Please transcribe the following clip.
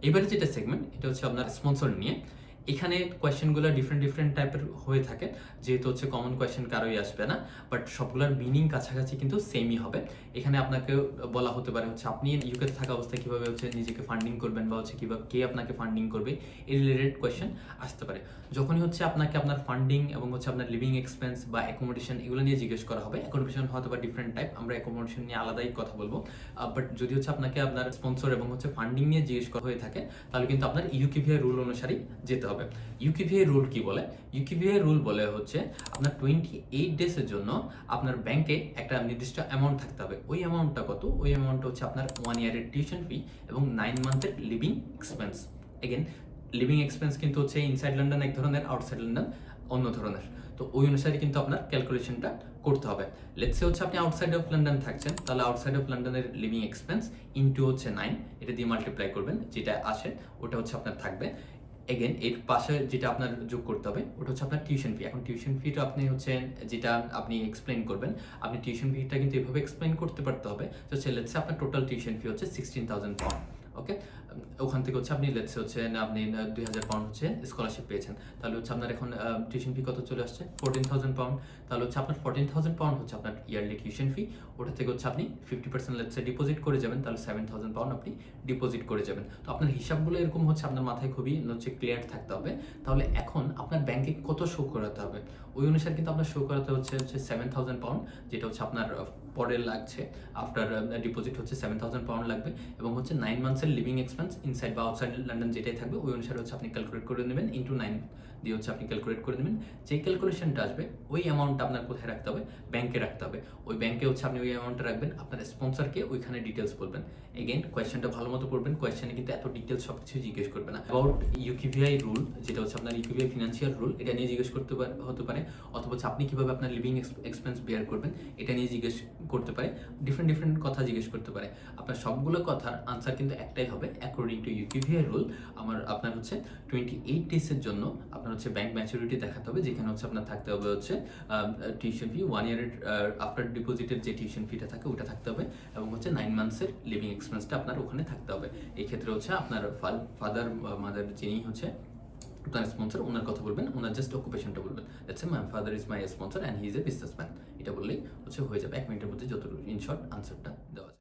এবারে যেটা সেগমেন্ট এটা হচ্ছে আপনার স্পন্সর নিয়ে। এখানে কোয়েশ্চেনগুলো ডিফারেন্ট টাইপের হয়ে থাকে, যেহেতু হচ্ছে কমন কোয়েশ্চেন কারোই আসবে না, বাট সবগুলোর মিনিং কাছাকাছি কিন্তু সেমই হবে। এখানে আপনাকে বলা হতে পারে হচ্ছে আপনি ইউকেতে থাকা অবস্থায় কীভাবে হচ্ছে নিজেকে ফান্ডিং করবেন, বা হচ্ছে কীভাবে কে আপনাকে ফান্ডিং করবে, এই রিলেটেড কোয়েশ্চেন আসতে পারে। যখনই হচ্ছে আপনাকে আপনার ফান্ডিং এবং হচ্ছে আপনার লিভিং এক্সপেন্স বা অ্যাকোমোডেশন এগুলো নিয়ে জিজ্ঞেস করা হবে। অ্যাকোমোডেশন হয়তো বা ডিফারেন্ট টাইপ, আমরা অ্যাকোমোডেশন নিয়ে আলাদাই কথা বলবো। বাট যদি হচ্ছে আপনাকে আপনার স্পন্সর এবং হচ্ছে ফান্ডিং নিয়ে জিজ্ঞেস করা হয়ে থাকে, তাহলে কিন্তু আপনার ইউকেভিআই রুল অনুসারেই যেতে হবে। ইউকেভিআই রুল কি বলে? ইউকেভিআই রুল বলে হচ্ছে আপনার 28 ডেজের জন্য আপনার ব্যাংকে একটা নির্দিষ্ট অ্যামাউন্ট থাকতে হবে। ওই অ্যামাউন্টটা কত? ওই অ্যামাউন্টটা হচ্ছে আপনার 1 ইয়ারের টিউশন ফি এবং 9 মান্থের living expense. Again, living expense কিন্তু হচ্ছে ইনসাইড লন্ডন এক ধরনের, আউটসাইড লন্ডন অন্য ধরনের। তো ওই অনুসারে কিন্তু আপনার ক্যালকুলেশনটা করতে হবে। লেটস সে হচ্ছে আপনি আউটসাইড অফ লন্ডন থাকছেন, তাহলে আউটসাইড অফ লন্ডনের লিভিং এক্সপেন্স ইনটু হচ্ছে 9, এটা দিয়ে মাল্টিপ্লাই করবেন, যেটা আসে ওটা হচ্ছে আপনার থাকবে। এগেন এর পাশে যেটা আপনার যোগ করতে হবে ওটা হচ্ছে আপনার টিউশন ফি। এখন টিউশন ফিটা আপনি হচ্ছে যেটা আপনি এক্সপ্লেন করবেন, আপনি টিউশন ফিটা কিন্তু এভাবে এক্সপ্লেন করতে পারতে হবে। তো লেটসে আপনার টোটাল টিউশন ফি হচ্ছে 16,000 পাউন্ড। ওকে, ওখান থেকে হচ্ছে আপনি লেটসে হচ্ছে আপনি 2,000 পাউন্ড হচ্ছে স্কলারশিপ পেয়েছেন, তাহলে হচ্ছে আপনার এখন টিউশন ফি কত চলে আসছে? 14,000 পাউন্ড। তাহলে হচ্ছে আপনার 14,000 পাউন্ড হচ্ছে আপনার ইয়ারলি টিউশন ফি। ওটা থেকে হচ্ছে আপনি 50% লেটসে ডিপোজিট করে যাবেন, তাহলে 7,000 পাউন্ড আপনি ডিপোজিট করে যাবেন। তো আপনার হিসাবগুলো এরকম হচ্ছে আপনার মাথায় খুবই হচ্ছে ক্লিয়ার থাকতে হবে। তাহলে এখন আপনার ব্যাংকে কত শো করাতে হবে, ওই অনুসারে কিন্তু আপনার শো করাতে হচ্ছে 7,000 পাউন্ড, যেটা হচ্ছে আপনার পরে লাগছে। আফটার ডিপোজিট হচ্ছে 7,000 পাউন্ড লাগবে, এবং হচ্ছে 9 মান্থসের লিভিং এক্সপেন্স ইনসাইড বা আউটসাইড লন্ডন যেটাই থাকবে ওই অনুসারে হচ্ছে আপনি ক্যালকুলেট করে নেবেন, ইন্টু 9 দিয়ে হচ্ছে আপনি ক্যালকুলেট করে নেবেন। যেই ক্যালকুলেশনটা আসবে ওই অ্যামাউন্টটা আপনার কোথায় রাখতে হবে? ব্যাংকে রাখতে হবে। ওই ব্যাংকে হচ্ছে আপনি ওই অ্যামাউন্টটা রাখবেন, আপনার স্পন্সরকে ওইখানে ডিটেলস বলবেন। এগেন কোয়েশ্চেনটা ভালো মতো পড়বেন, কোয়েশ্চেনে কিন্তু এত ডিটেলস সব কিছু জিজ্ঞেস করবে না। অ্যাবাউট ইউকেভিআই রুল, যেটা হচ্ছে আপনার ইউকেভিআই ফিনান্সিয়াল রুল, এটা নিয়ে জিজ্ঞেস করতে হতে পারে, অথবা হচ্ছে আপনি কীভাবে আপনার লিভিং এক্সপেন্স বেয়ার করবেন এটা নিয়ে জিজ্ঞেস করতে পারে। ডিফারেন্ট কথা জিজ্ঞেস করতে পারে। আপনার সবগুলো কথার আনসার কিন্তু একটাই হবে, অ্যাকর্ডিং টু ইউকেভিআই রুল। আপনার হচ্ছে 28 ডেজের জন্য আপনার হচ্ছে ব্যাংক ম্যাচুরিটি দেখাতে হবে, যেখানে হচ্ছে আপনার থাকতে হবে হচ্ছে টিউশন ফি 1 ইয়ারের আফটার ডিপোজিটের যে টিউশন ফিটা থাকে ওটা থাকতে হবে, এবং হচ্ছে 9 মান্থসের লিভিং এক্সপেন্সটা আপনার ওখানে থাকতে হবে। এই ক্ষেত্রে হচ্ছে আপনার ফাদার মাদার যিনি হচ্ছে আপনার স্পন্সর, ওনার কথা বলবেন, ওনার জাস্ট অকুপেশনটা বলবেন। That's my father is my sponsor and he is a businessman, এটা বললেই হচ্ছে হয়ে যাবে। 1 মিনিটের মধ্যে যত ইন শর্ট আনসারটা দেওয়া যায়।